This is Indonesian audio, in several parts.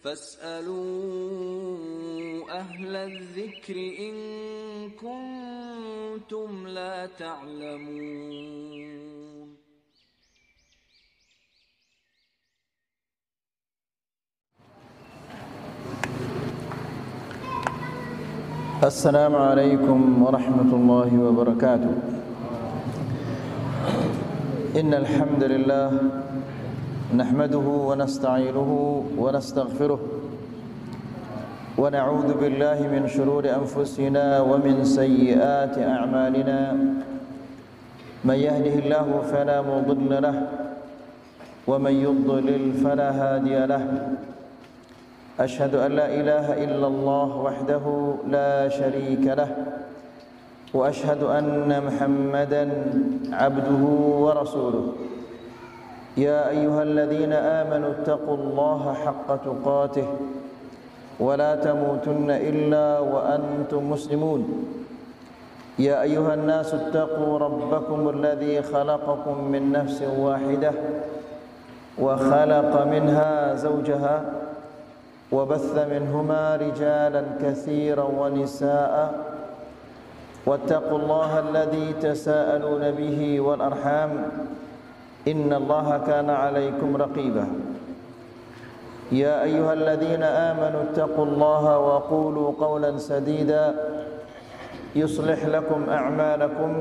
فاسألوا أهل الذكر إن كنتم لا تعلمون. السلام عليكم ورحمة الله وبركاته. إن الحمد لله نحمده ونستعينه ونستغفره ونعوذ بالله من شرور أنفسنا ومن سيئات أعمالنا. من يهده الله فلا مضل له ومن يضلل فلا هادي له. أشهد أن لا إله إلا الله وحده لا شريك له وأشهد أن محمدا عبده ورسوله. يا أيها الذين آمنوا اتقوا الله حق تقاته ولا تموتن إلا وأنتم مسلمون. يا أيها الناس اتقوا ربكم الذي خلقكم من نفس واحدة وخلق منها زوجها وبث منهما رجالا كثيرا ونساء واتقوا الله الذي تساءلون به والأرحام إن الله كان عليكم رقيبا. يا أيها الذين آمنوا اتقوا الله وقولوا قولا سديدا يصلح لكم أعمالكم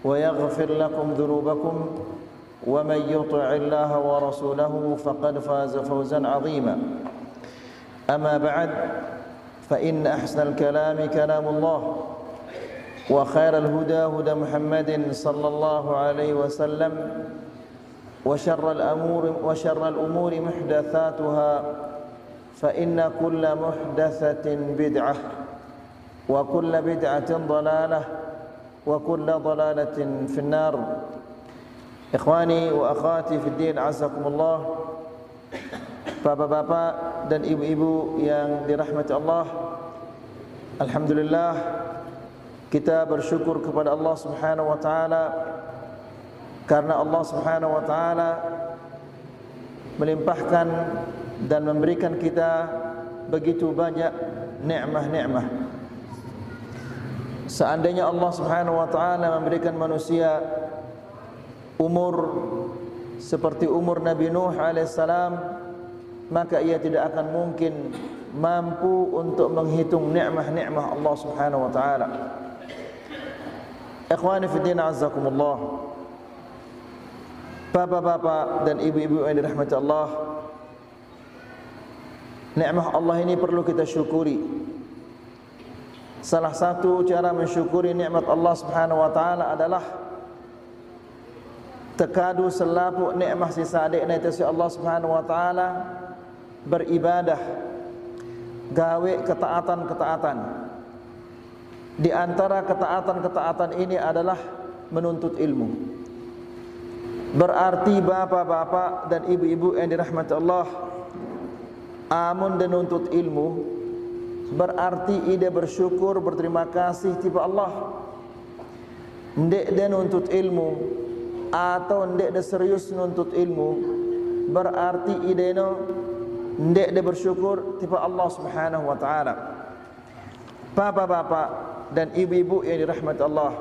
ويغفر لكم ذنوبكم ومن يطع الله ورسوله فقد فاز فوزا عظيما. أما بعد فإن أحسن الكلام كلام الله وخير الهدى هدى محمد صلى الله عليه وسلم وشر الأمور محدثاتها فإن كل محدثة بدعة وكل بدعة ضلالة وكل ضلالة في النار. إخواني وأخواتي في الدين عزكم الله. Bapak-bapak dan ibu-ibu yang dirahmati Allah, alhamdulillah kita bersyukur kepada Allah Subhanahu wa taala karena Allah Subhanahu wa taala melimpahkan dan memberikan kita begitu banyak nikmat-nikmat. Seandainya Allah Subhanahu wa taala memberikan manusia umur seperti umur Nabi Nuh alaihissalam, maka ia tidak akan mungkin mampu untuk menghitung nikmat-nikmat Allah Subhanahu wa taala. Ikhwani fi din azzakumullah. Bapak-bapak dan ibu-ibu yang dirahmati Allah, nikmat Allah ini perlu kita syukuri. Salah satu cara mensyukuri nikmat Allah Subhanahu wa taala adalah tekadu selapuk nikmat sisa adikna itu si Allah Subhanahu wa taala, beribadah, gawe ketaatan-ketaatan. Di antara ketaatan-ketaatan ini adalah menuntut ilmu. Berarti bapak-bapak dan ibu-ibu yang dirahmati Allah, amun dan nuntut ilmu, berarti ide bersyukur, berterima kasih tiba Allah. Ndek dia nuntut ilmu atau ndek dia serius nuntut ilmu, berarti ide no ndek dia bersyukur tiba Allah Subhanahu wa taala. Bapak-bapak dan ibu-ibu yang dirahmati Allah,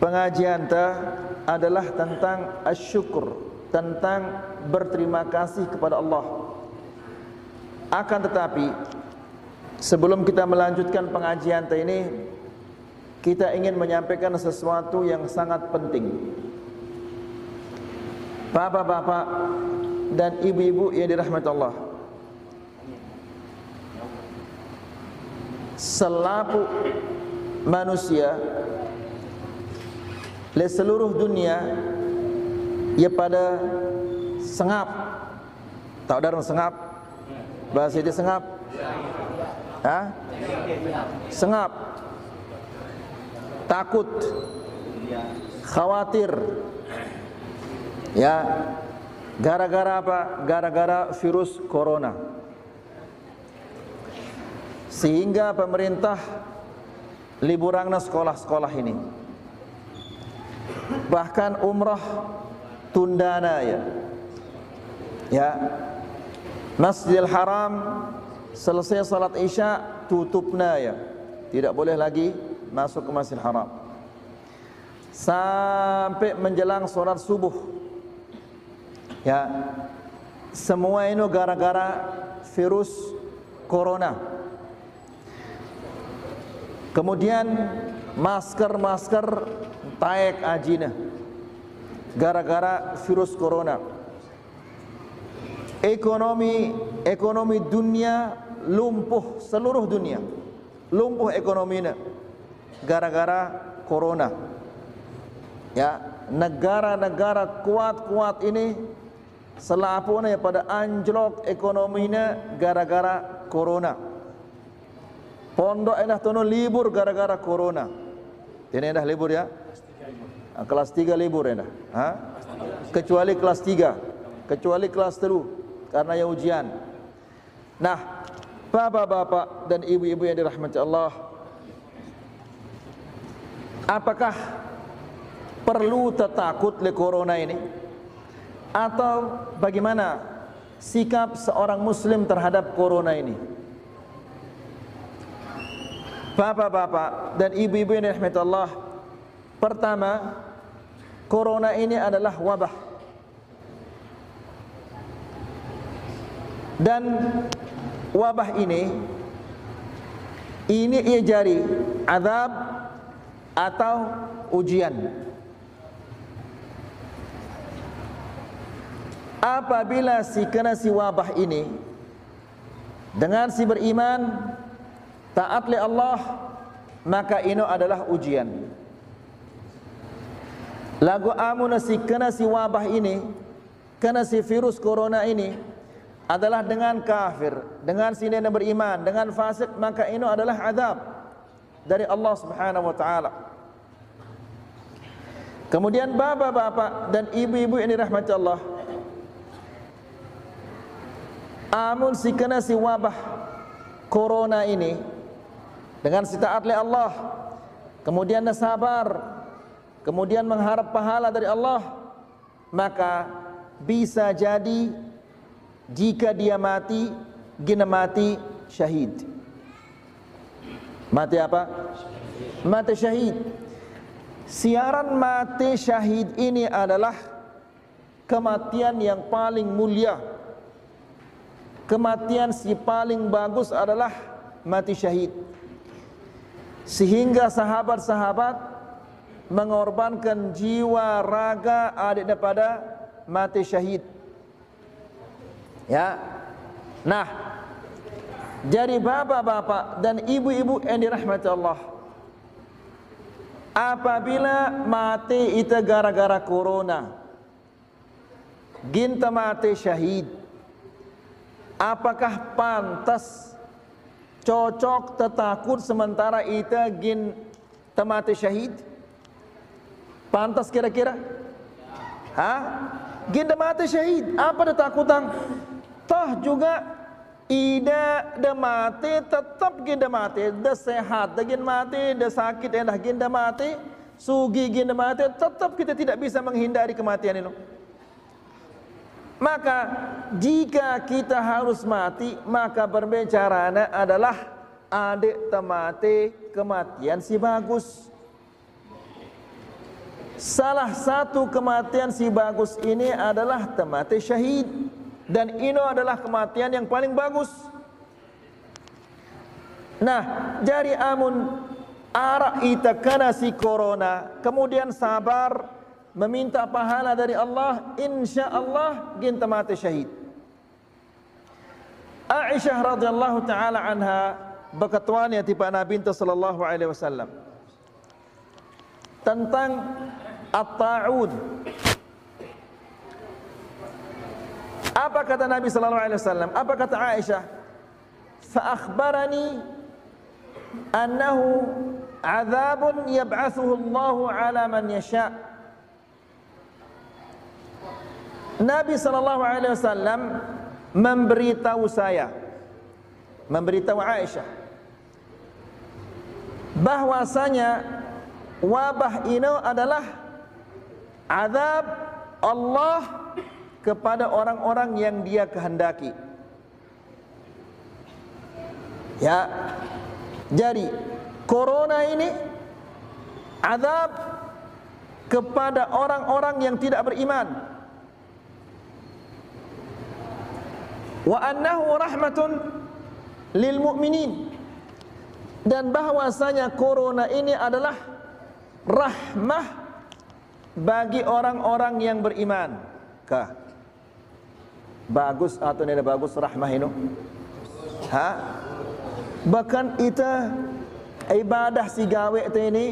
pengajian ta adalah tentang asyukur, tentang berterima kasih kepada Allah. Akan tetapi sebelum kita melanjutkan pengajian ta ini, kita ingin menyampaikan sesuatu yang sangat penting. Bapak-bapak dan ibu-ibu yang dirahmati Allah, selapu manusia di seluruh dunia ia pada sengap. Tahu darang sengap? Bahasa itu sengap? Hah? Sengap, takut, khawatir. Ya, gara-gara apa? Gara-gara virus corona. Sehingga pemerintah liburangna sekolah-sekolah ini. Bahkan umrah tundana ya. Ya. Masjidil Haram selesai salat Isya tutupna ya. Tidak boleh lagi masuk ke Masjidil Haram sampai menjelang salat subuh. Ya. Semua ini gara-gara virus corona. Kemudian masker taek ajina gara-gara virus corona. Ekonomi dunia lumpuh, seluruh dunia lumpuh ekonominya gara-gara corona. Ya, negara-negara kuat-kuat ini selapuna pada anjlok ekonominya gara-gara corona. Pondok endah tono libur gara-gara corona. Ini endah libur ya? Kelas 3 libur endah. Kecuali kelas 3, kecuali kelas 3 karena ya ujian. Nah, bapak-bapak dan ibu-ibu yang dirahmati Allah, apakah perlu takut le corona ini? Atau bagaimana sikap seorang muslim terhadap corona ini? Bapak-bapak dan ibu-ibu yang dirahmati Allah, pertama, corona ini adalah wabah. Dan wabah ini ia jadi azab atau ujian. Apabila kena wabah ini dengan beriman taat li Allah, maka ini adalah ujian. Lagu amun kena wabah ini, kena virus corona ini adalah dengan kafir, dengan yang beriman, dengan fasik, maka ini adalah azab dari Allah Subhanahu wa taala. Kemudian bapak-bapak dan ibu-ibu yang dirahmati Allah, amun kena wabah corona ini dengan taat li Allah, kemudian sabar, kemudian mengharap pahala dari Allah, maka bisa jadi jika dia mati, gina mati syahid. Mati apa? Mati syahid. Siaran mati syahid ini adalah kematian yang paling mulia. Kematian paling bagus adalah mati syahid. Sehingga sahabat-sahabat mengorbankan jiwa raga adik daripada mati syahid. Ya. Nah, jadi bapak-bapak dan ibu-ibu yang dirahmati Allah, apabila mati itu gara-gara corona, ginta mati syahid, apakah pantas cocok tetakut sementara itu gin temati syahid? Pantas kira-kira? Gin temati syahid, apa detakutan? Toh juga ida dah mati tetap ginda mati, dah sehat dah gin mati, dah sakit dah ginda mati, sugi ginda mati, tetap kita tidak bisa menghindari kematian itu. Maka jika kita harus mati, maka berbicaranya adalah adik temati kematian bagus. Salah satu kematian bagus ini adalah temati syahid. Dan ini adalah kematian yang paling bagus. Nah, jari amun arah ita kena corona, kemudian sabar meminta pahala dari Allah, insya Allah ginta mati syahid. Aisyah radhiyallahu taala anha berkatuan ya tiba Nabi sallallahu alaihi wasallam tentang at-ta'ud. Apa kata Nabi sallallahu alaihi wasallam? Apa kata Aisyah? Fa akhbarani annahu adzabun yab'atsuhu Allah 'ala man yasha'. Nabi sallallahu alaihi wasallam memberitahu saya, memberitahu Aisyah bahwasanya wabah ini adalah azab Allah kepada orang-orang yang Dia kehendaki. Ya. Jadi corona ini azab kepada orang-orang yang tidak beriman. Wa annahu rahmatun lil mu'minin, dan bahwasanya corona ini adalah rahmah bagi orang-orang yang beriman. Kah? Bagus atau tidak bagus rahmah ini? Ha? Bahkan kita ibadah si gawe itu ini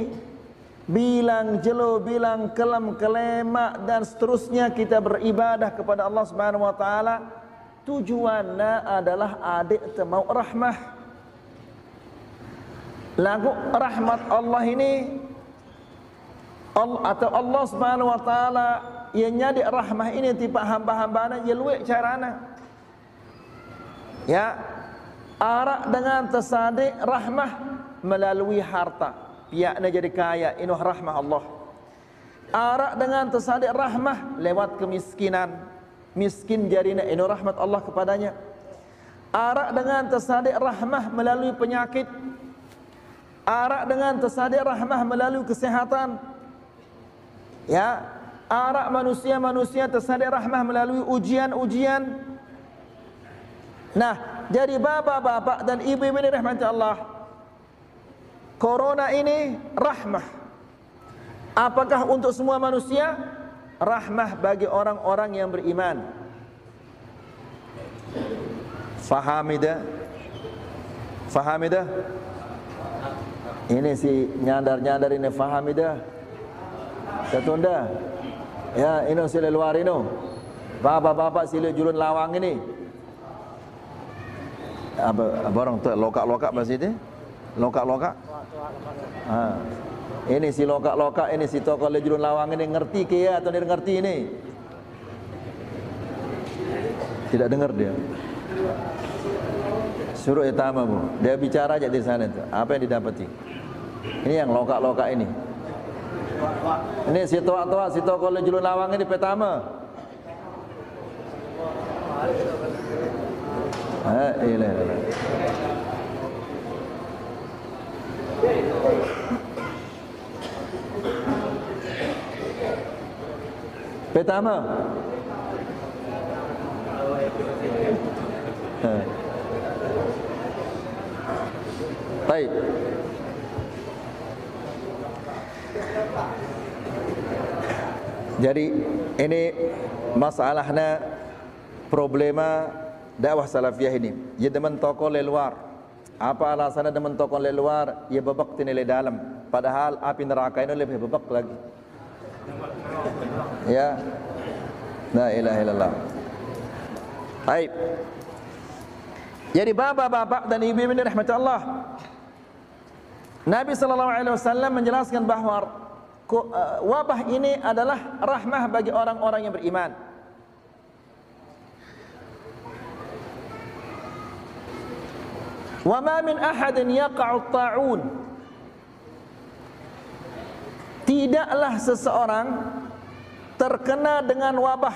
bilang jelo, bilang kelam kelemak dan seterusnya, kita beribadah kepada Allah Subhanahu wa taala, tujuannya adalah adik mau rahmah. Lagu rahmat Allah ini atau Allah Subhanahu wa taala yang nyadi rahmah ini tipe hamba-hambana jelue carana. Ya, arak dengan tersadik rahmah melalui harta, pihaknya jadi kaya, ini rahmah Allah. Arak dengan tersadik rahmah lewat kemiskinan, miskin jadinya, ini rahmat Allah kepadanya. Arak dengan tersadik rahmah melalui penyakit, arak dengan tersadik rahmah melalui kesehatan. Ya, arak manusia tersadik rahmah melalui ujian-ujian. Nah, jadi bapak-bapak dan ibu-ibu ini rahmati Allah, corona ini rahmah. Apakah untuk semua manusia? Rahmah bagi orang-orang yang beriman. Fahamidah? Fahamidah? Ini si nyandar-nyandar ini fahamidah. Ketunda. Ya, ini sila luar ini. Bapak-bapak sila julun lawang ini. Apa orang tu lokak-lokak bahasa itu? Lokak-lokak. Ha. Ini si lokak-lokak ini, si tokoh julun lawang ini ngerti ke ya atau dia ngerti ini? Tidak dengar dia. Suruh etama bu. Dia bicara aja di sana tu. Apa yang didapati? Ini yang lokak-lokak ini. Ini si tua-tua, si tokoh julun lawang ini pertama. Ilah. Pertama. Baik. Jadi ini masalahnya problema dakwah salafiyah ini. Ya demen tokoh le luar. Apa alasannya demen tokoh le luar? Ya babak tinile dalam. Padahal api neraka ini lebih babak lagi. Ya. La ilaha illallah. Baik. Jadi bapak-bapak dan ibu-ibu ini rahmat Allah, Nabi sallallahu alaihi wasallam menjelaskan bahawa wabah ini adalah rahmah bagi orang-orang yang beriman. Wa ma min ahadin yaqa'u ta'un, tidaklah seseorang terkena dengan wabah,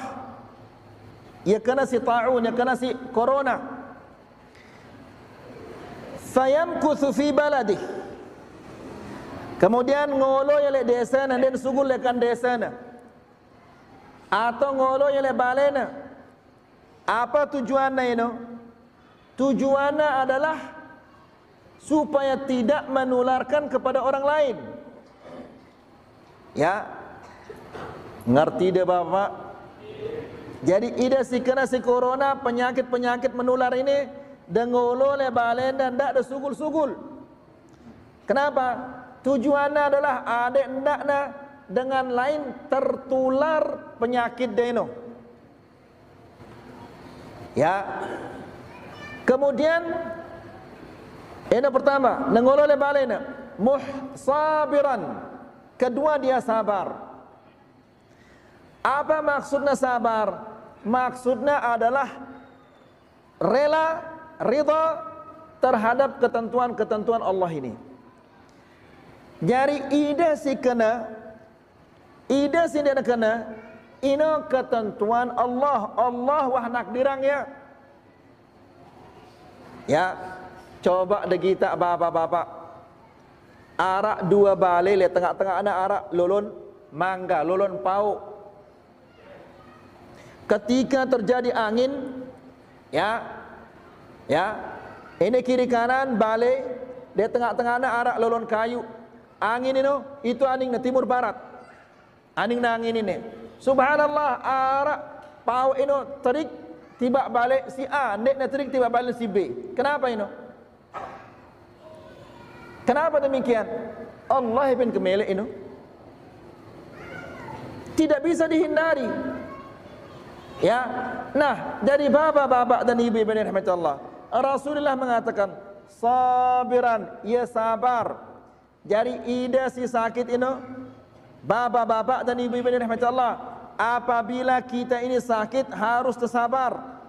ia kena si ta'un, ia kena si corona, fayamkuthu fi baladih, kemudian ngolo yale desa na den sugul lekan desa na, atau ngolo yale balena. Apa tujuannya ini? Tujuannya adalah supaya tidak menularkan kepada orang lain. Ya, ngerti deh bapak? Jadi ida si kena si corona, penyakit-penyakit menular ini dengolo le balen dan ndak ada sugul-sugul. Kenapa? Tujuannya adalah adek ndakna dengan lain tertular penyakit deno. Ya. Kemudian ini pertama, nengolo le balena muhsabiran. Kedua, dia sabar. Apa maksudnya sabar? Maksudnya adalah rela, ridha terhadap ketentuan-ketentuan Allah ini. Jadi ida si kena, ida si dia kena, ini ketentuan Allah. Allah wah nakdirang ya. Ya. Coba de kita bapak-bapak arak dua balai le tengah-tengah anak arak lolon mangga, lolon pau. Ketika terjadi angin, ya, ini kiri kanan balai, di tengah-tengah anak arak lolon kayu. Angin itu angin na timur barat. Angin na angin ini. Subhanallah, arak pau ini terik tiba balik si A, nek na terik tiba balik si B. Kenapa ini? Kenapa demikian? Allah ibn kemelek ini tidak bisa dihindari. Ya, nah dari bapak-bapak dan ibu-ibu yang dirahmati Allah, Rasulullah mengatakan sabiran, ya sabar. Jadi ida si sakit ini, bapak-bapak dan ibu-ibu yang dirahmati Allah, apabila kita ini sakit harus tersabar.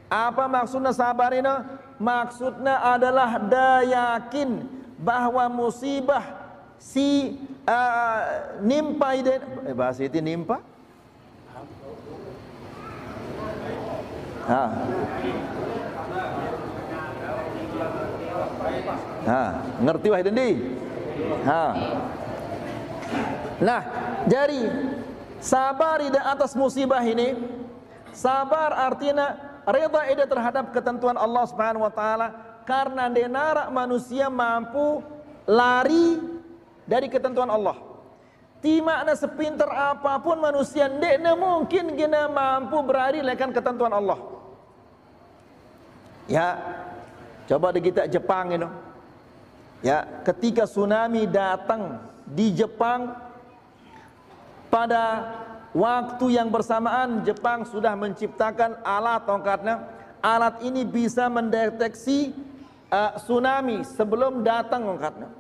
Apa maksudnya sabar ini? Maksudnya adalah yakin bahwa musibah si nimpa ide, bahasa itu nimpa. Ngerti wah dendi. Nah, jadi sabar di atas musibah ini. Sabar artinya reda ide terhadap ketentuan Allah Subhanahu wa taala, karena denara manusia mampu lari dari ketentuan Allah. Ti makna sepintar apapun manusia ndekna mungkin gina mampu berlari lekan ketentuan Allah. Ya, coba di kita Jepang ini. Ya, ketika tsunami datang di Jepang, pada waktu yang bersamaan Jepang sudah menciptakan alat tongkatnya. Alat ini bisa mendeteksi tsunami sebelum datang tongkatnya.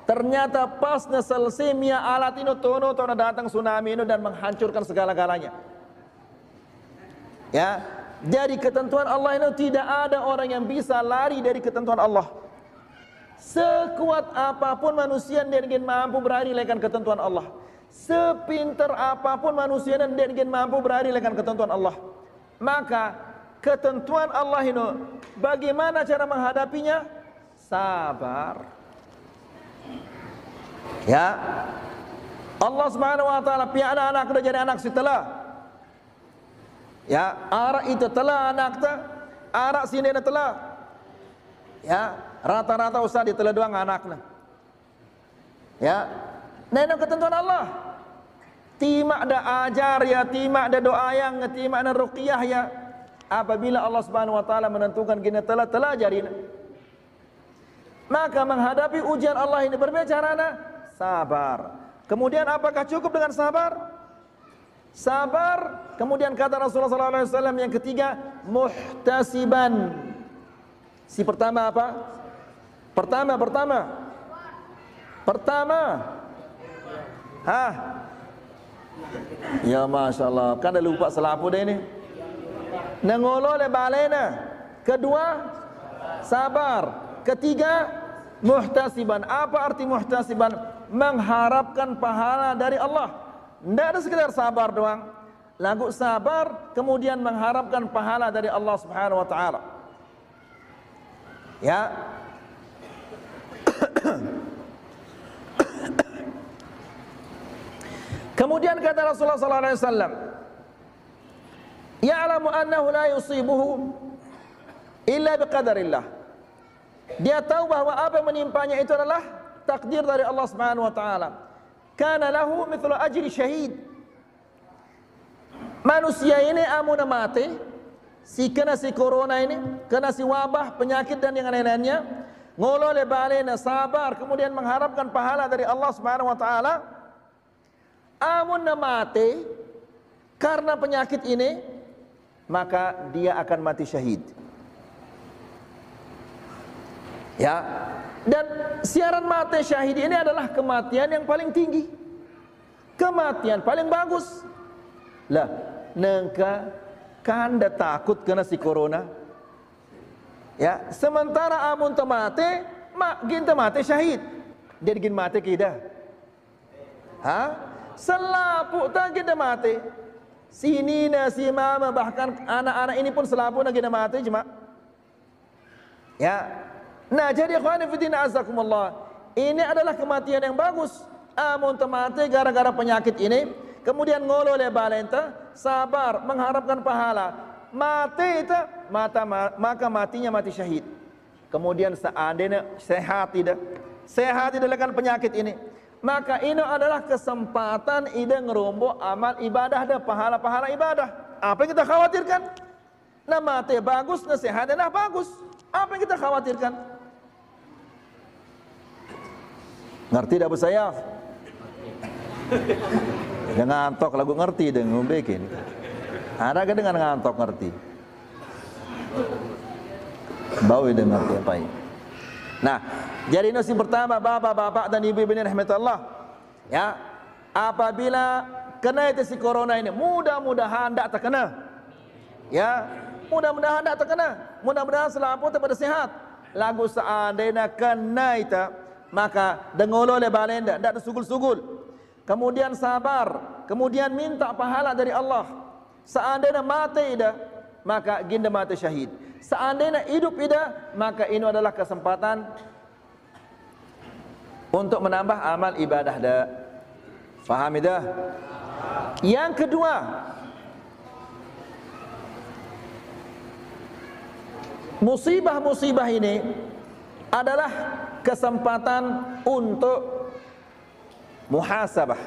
Ternyata pas selesai alat ini tono datang tsunami ini dan menghancurkan segala-galanya. Ya, dari ketentuan Allah ini tidak ada orang yang bisa lari dari ketentuan Allah. Sekuat apapun manusia dia ingin mampu berlari lekan ketentuan Allah. Sepintar apapun manusia dan dia ingin mampu berlari lekan ketentuan Allah. Maka ketentuan Allah ini bagaimana cara menghadapinya? Sabar. Ya, Allah Subhanahu wa taala piana anak sudah jadi anak setelah. Ya, arak itu telah anak ta, arak sini telah. Ya, rata-rata usah ditelah doang anaknya. Ya, nenek ketentuan Allah. Timak ada ajar ya, timak ada doa yang, timak ada ruqyah ya. Apabila Allah Subhanahu wa taala menentukan kita telah jari. Maka menghadapi ujian Allah ini berbicara sabar. Kemudian apakah cukup dengan sabar? Sabar. Kemudian kata Rasulullah SAW yang ketiga, muhtasiban. Si pertama apa? Pertama. Ya Masya Allah, kan dah lupa selapu deh ini. Nengolo le balena. Kedua, sabar. Ketiga, muhtasiban. Apa arti muhtasiban? Mengharapkan pahala dari Allah. Tidak ada sekedar sabar doang. Lagu sabar kemudian mengharapkan pahala dari Allah Subhanahu wa taala. Ya. Kemudian kata Rasulullah sallallahu alaihi wasallam, "Ya'lamu annahu la yusibuhu illa biqadarillah." Dia tahu bahwa apa yang menimpanya itu adalah takdir dari Allah Subhanahu wa taala. Kana lahu mithlu ajri syahid. Manusia ini amuna mati, kena si corona ini, kena si wabah, penyakit dan yang lain-lainnya, ngolole balena sabar kemudian mengharapkan pahala dari Allah Subhanahu wa taala. Amun mati karena penyakit ini, maka dia akan mati syahid. Ya, dan siaran mati syahid ini adalah kematian yang paling tinggi, kematian paling bagus. Lah, nengka kanda takut kena si corona. Ya, sementara amun mati, ginta mati syahid. Dia digin mati kita. Selapu tak kita mati. Si Nina, si Mama, bahkan anak-anak ini pun selapu nak kita mati cuma. Ya. Nah, jadi ikhwani fillah azakumullah, ini adalah kematian yang bagus. Amun mati gara-gara penyakit ini, kemudian ngolo le balenta, sabar mengharapkan pahala. Mati itu maka matinya mati syahid. Kemudian seandainya sehat tidak dengan penyakit ini, maka ini adalah kesempatan ida ngerombok amal ibadah dan pahala-pahala ibadah. Apa yang kita khawatirkan? Nah, mati bagus, nah sehat nah bagus. Apa yang kita khawatirkan? Ngerti dah Sayaf? Dengan ngantok lagu ngerti dengan bikin. Ada ke dengan ngantok ngerti? Bau ide ngerti apa ini? Nah, jadi nosi pertama bapak-bapak dan ibu-ibu ini rahmatullah. Ya, apabila kena itu si corona ini, mudah-mudahan tidak terkena. Ya, mudah-mudahan tidak terkena. Mudah-mudahan selamat pada sehat. Lagu seandainya kena itu, maka dengolo le balenda, tidak sugul-sugul. Kemudian sabar, kemudian minta pahala dari Allah. Seandainya mati ida, maka ginda mati syahid. Seandainya hidup ida, maka ini adalah kesempatan untuk menambah amal ibadah dah. Faham ida? Yang kedua, musibah-musibah ini adalah kesempatan untuk muhasabah,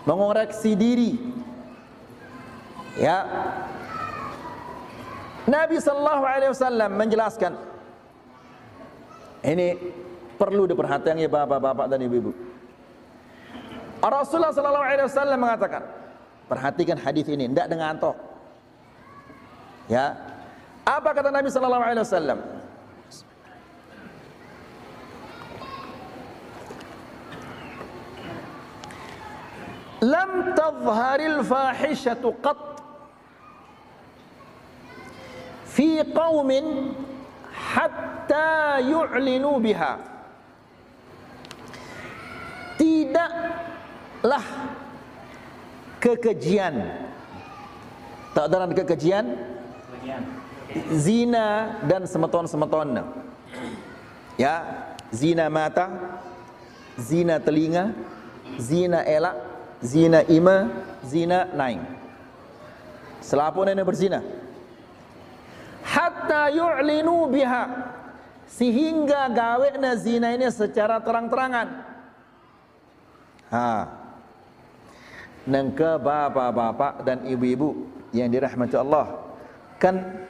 mengoreksi diri. Ya, Nabi sallallahu alaihi wasallam menjelaskan, ini perlu diperhatikan ya bapak-bapak dan ibu-ibu. Rasulullah sallallahu alaihi wasallam mengatakan, perhatikan hadis ini, tidak dengan antok. Ya, apa kata Nabi sallallahu alaihi wasallam? Lam tadhharil fahishatu qat fi qaumin hatta yu'linu biha. Tidaklah kekejian, tak ada kekejian, zina dan semeton-semeton. Ya, zina mata, zina telinga, zina elak, zina ima, zina naing. Selapun ini berzina. Hatta yu'linu biha, sehingga gawena zina ini secara terang-terangan. Nengke bapak-bapak dan ibu-ibu yang dirahmati Allah, kan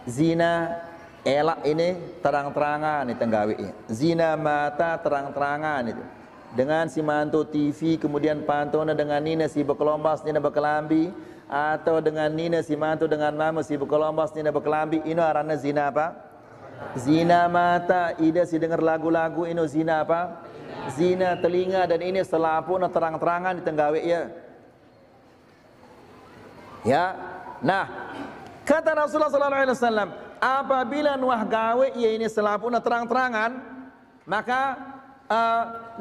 zina elak ini terang-terangan itu gawe. Zina mata terang-terangan itu. Dengan si mantu TV, kemudian pantona dengan nina si bekelombas nina bekelambi, atau dengan nina si mantu dengan mama si bekelombas nina bekelambi, ini arana zina apa? Zina mata. Ida si dengar lagu-lagu, ini zina apa? Zina telinga. Dan ini selapun terang-terangan di tenggawe ya. Ya. Nah, kata Rasulullah sallallahu alaihi wasallam, apabila nuah gawe ya ini selapun terang-terangan, maka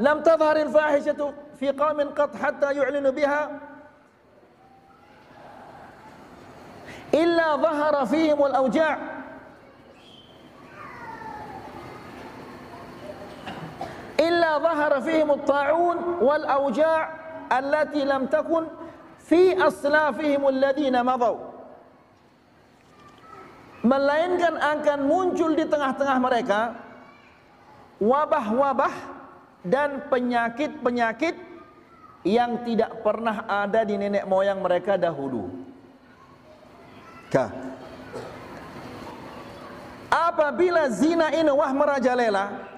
lam tadhharil fahishatu fi qaumin qad hatta yu'linu biha illa dhahara fihim al-awja' illa dhahara fihim at-ta'un wal awja' allati lam takun fi aslafihim alladhina madaw. Melainkan akan muncul di tengah-tengah mereka wabah-wabah dan penyakit-penyakit yang tidak pernah ada di nenek moyang mereka dahulu. Apabila zina ini wah merajalela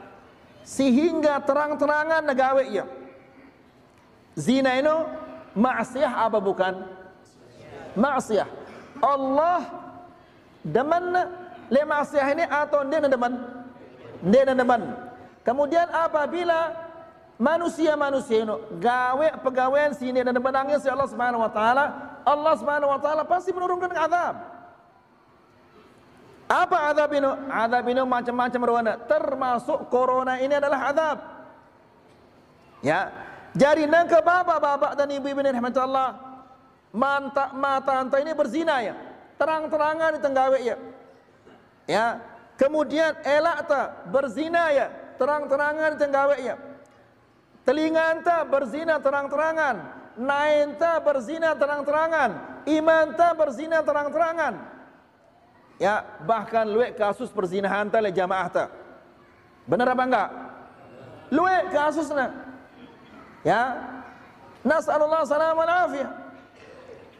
sehingga terang-terangan negawe ia. Zina ini maksiyah apa bukan? Maksiyah. Allah deman le maksiyah ini atau dia deman? Dia deman. Kemudian apabila manusia-manusia ini gawe pegawaian sini dan menangis ya Allah Subhanahu wa taala, Allah Subhanahu wa taala pasti menurunkan azab. Apa azab ini? Azab ini macam-macam warna, termasuk corona ini adalah azab. Ya. Jadi nangka bapak-bapak dan ibu-ibu ini rahmatullah, mata anta ini berzina ya. Terang-terangan di tenggawe ya. Ya. Kemudian elak ta berzina ya, terang-terangan tenggawe ya. Telinga anta berzina terang-terangan, nain ta berzina terang-terangan, iman ta berzina terang-terangan. Ya, bahkan luwe kasus perzinahan ta le jamaah ta. Benar apa enggak? Luwe kasusnya. Ya. Nas'alullah salam wal afiyah.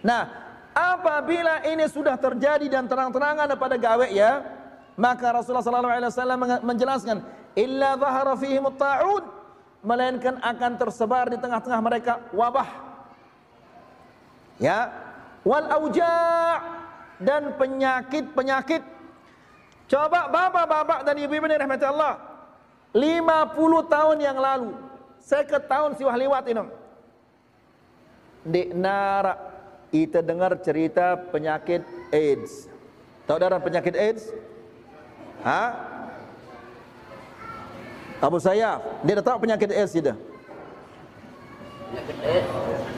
Nah, apabila ini sudah terjadi dan terang-terangan pada gawe ya, maka Rasulullah sallallahu alaihi wasallam menjelaskan, illa dhahara fihim at-ta'ud, melainkan akan tersebar di tengah-tengah mereka wabah. Ya, wal auja' dan penyakit-penyakit. Coba bapak-bapak dan ibu-ibu yang rahmati Allah, 50 tahun yang lalu, 50 tahun siwah liwat ini, di nara kita dengar cerita penyakit AIDS. Tahu darah penyakit AIDS? Hah? Abu Sayyaf, dia dah tahu penyakit AIDS tidak?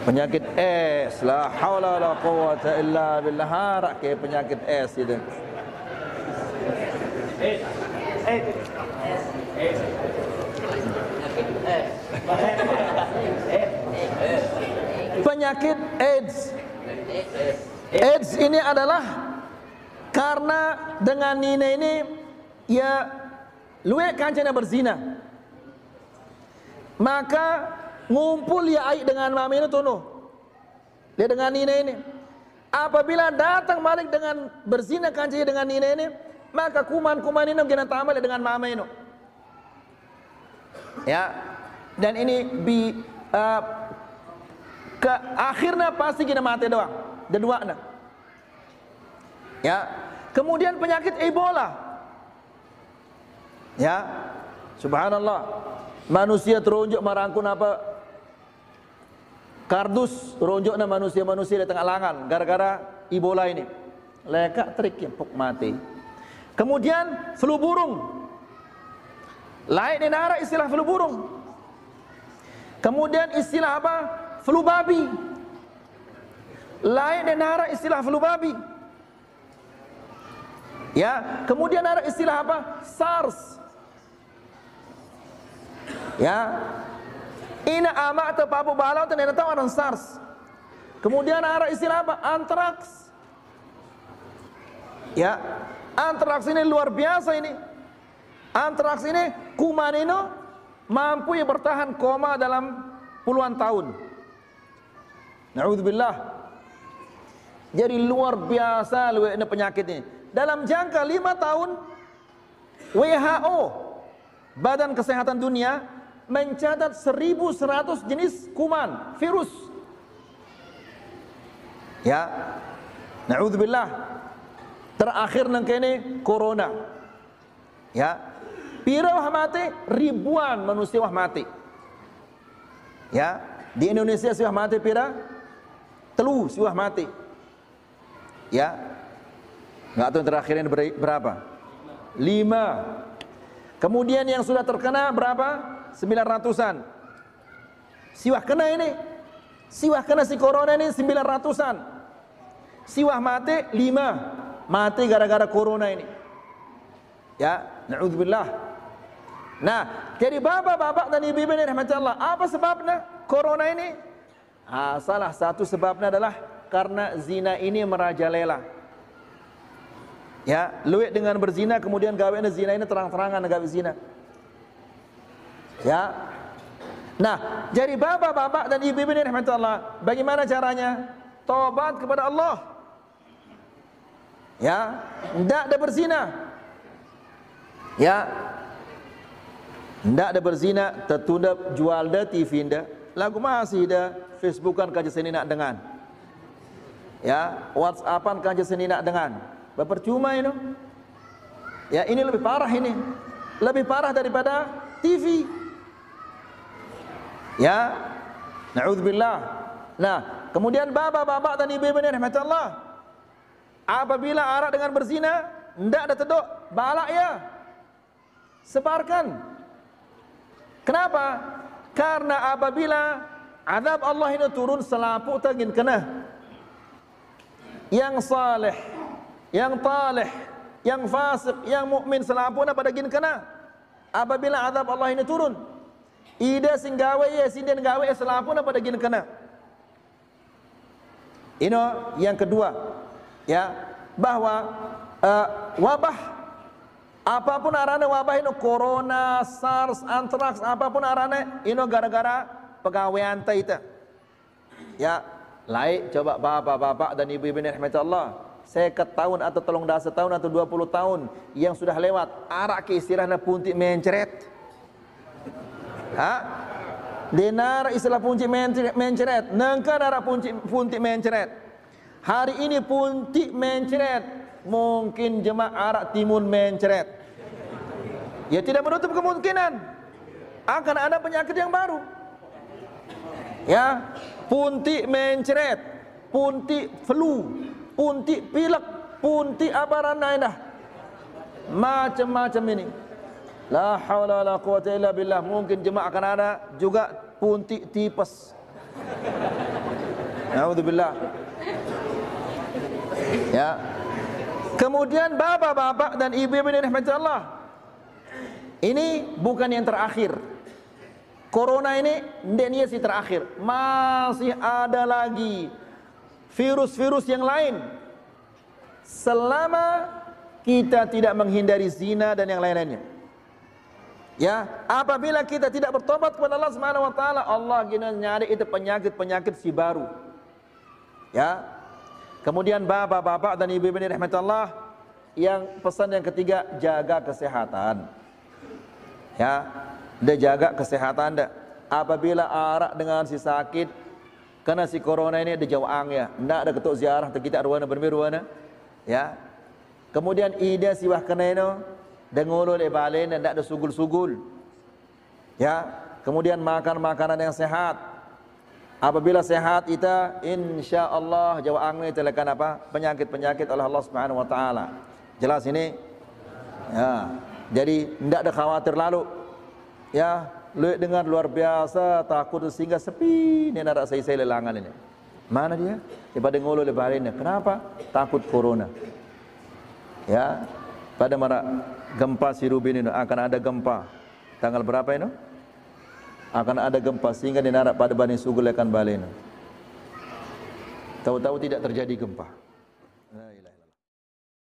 Penyakit AIDS, la haula la quwwata illa billah. Harak ke penyakit AIDS itu. Penyakit AIDS. AIDS ini adalah karena dengan Nina ini ya luwe kancana berzina, maka ngumpul ya aik dengan mami ini tunuh dia dengan Nina ini. Apabila datang balik dengan berzina kancana dengan Nina ini, maka kuman-kuman ini kena tamal dengan mama ini. Ya, dan ini ke akhirnya pasti kita mati doang, dua-duanya. Ya, kemudian penyakit Ebola. Ya, subhanallah, manusia teronjok merangkun apa kardus, ronjoknya manusia-manusia di tengah langan gara-gara Ebola ini. Lekak trik yang pok mati. Kemudian flu burung. Lain di nara istilah flu burung. Kemudian istilah apa? Flu babi. Lain di nara istilah flu babi. Ya, kemudian ada istilah apa? SARS. Ya. Ina amak atau papu balau tu nena tahu orang SARS. Kemudian ada istilah apa? Antraks. Ya, antraks ini luar biasa ini. Antraks ini kuman ini mampu ya bertahan koma dalam puluhan tahun. Na'udzubillah. Jadi luar biasa ini penyakit ini. Dalam jangka 5 tahun WHO, Badan Kesehatan Dunia, mencatat 1.100 jenis kuman, virus. Ya, na'udzubillah. Terakhir nangkene corona. Ya, pira wah mati, ribuan manusia wah mati. Ya, di Indonesia sih wah mati pira? Telu sih wah mati. Ya, nggak tahu yang terakhir ini berapa? 5. Kemudian yang sudah terkena berapa? 900-an. Siwah kena ini. Siwah kena si corona ini 900-an. Siwah mati 5. Mati gara-gara corona ini. Ya, na'udzubillah. Nah, jadi bapak-bapak dan ibu-ibu ini rahmat Allah, apa sebabnya corona ini? Salah satu sebabnya adalah karena zina ini merajalela. Ya, luwek dengan berzina, kemudian gawean zina ini terang-terangan gawe zina. Ya. Nah, jadi bapak-bapak dan ibu-ibu ini rahmatullah, bagaimana caranya? Tobat kepada Allah. Ya, tidak ada berzina. Ya. Tidak ada berzina, tertunda jual dah TV dah. Lagu masih dah, Facebookan kaja sini nak dengan. Ya, WhatsAppan kaja sini nak dengan. Percuma ini. Ya, ini lebih parah ini. Lebih parah daripada TV. Ya, na'udzubillah. Nah, kemudian bapak-bapak dan ibu-ibu ini rahmatullah, apabila arak dengan berzina, ndak ada teduk, balak ya. Sebarkan. Kenapa? Karena apabila azab Allah ini turun selaput tagin kena. Yang saleh, yang taleh, yang fasik, yang mukmin selapuna pada gin kena. Apabila azab Allah ini turun, ida sing gawe ye sinden gawe selapuna pada gin kena. Ini yang kedua, ya, bahwa wabah apapun arane wabah ini, corona, SARS, antraks, apapun arane ini gara-gara pegawaian kita. Ya, lain coba bapak-bapak dan ibu-ibu yang rahmat Allah, 50 tahun atau 13 tahun atau 20 tahun yang sudah lewat, arak ke istilahnya puntik menceret. Denar istilah puntik menceret, nengka darah puntik menceret. Hari ini puntik menceret, mungkin jemaah arak timun menceret. Ya, tidak menutup kemungkinan akan ada penyakit yang baru. Ya, puntik menceret, puntik flu, puntik pilek, puntik apa dah, macam-macam ini. La haula wala quwata illa billah. Mungkin jemaah akan ada juga puntik tipes. Naudzubillah. Ya. Kemudian bapak-bapak dan ibu-ibu yang dirahmati Allah, ini bukan yang terakhir. Corona ini ndeknya sih terakhir. Masih ada lagi virus-virus yang lain. Selama kita tidak menghindari zina dan yang lain-lainnya. Ya, apabila kita tidak bertobat kepada Allah Subhanahu wa taala, Allah gina nyari itu penyakit-penyakit si baru. Ya. Kemudian bapak-bapak dan ibu-ibu yang dirahmati Allah, yang pesan yang ketiga, jaga kesehatan. Ya, dia jaga kesehatan dah. Apabila arak dengan si sakit, karena si corona ini ada jawang ya, ndak ada ketuk ziarah kita arwana bermiruana. Ya. Kemudian ida si wah keneno dengolo le balen ndak ada sugul-sugul. Ya. Kemudian makan makanan yang sehat. Apabila sehat kita, insya-Allah jawang ini telekan apa? Penyakit-penyakit oleh Allah Subhanahu wa taala. Jelas ini? Ya. Jadi ndak ada khawatir lalu. Ya, lu dengar luar biasa, takut sehingga sepi ni nak saya lelangan ini. Mana dia? Daripada ngolo le balinnya. Kenapa? Takut corona. Ya. Pada mara gempa Sirubin ini akan ada gempa. Tanggal berapa ini? Akan ada gempa sehingga dinarak pada Bani Sugul akan balik. Tahu-tahu tidak terjadi gempa. La ilaha